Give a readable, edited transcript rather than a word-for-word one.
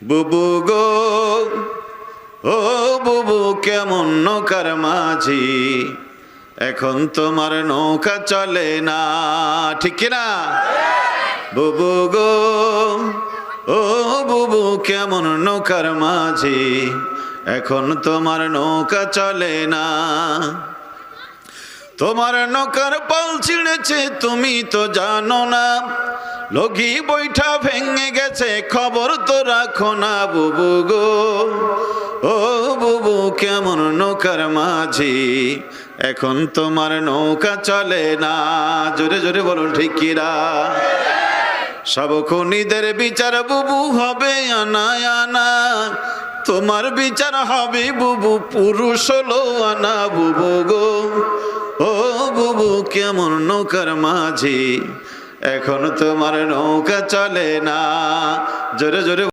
বুবু গো ও বুবু কেমন নৌকার মাঝি, এখন তোমার নৌকা চলে না, ঠিক কিনা? বুবু গো ও বুবু কেমন নৌকার মাঝি, এখন তোমার নৌকা চলে না। তোমার নৌকার পাল ছিঁড়েছে তুমি তো জানো না, লগি বৈঠা ভেঙে গেছে খবর তো রাখো না। বুবু গো ও বুবু কেমন নৌকার মাঝি, এখন তোমার নৌকা চলে না। জোরে জোরে বলুন ঠিক কিনা? সব খুনিদের বিচার বুবু হবে আনা আনা, তোমার বিচার হবে বুবু পুরুষ হলো আনা। বুবু গো ও বুবু কেমন নৌকার মাঝি, এখন তোমার নৌকা চলে না। জোরে জোরে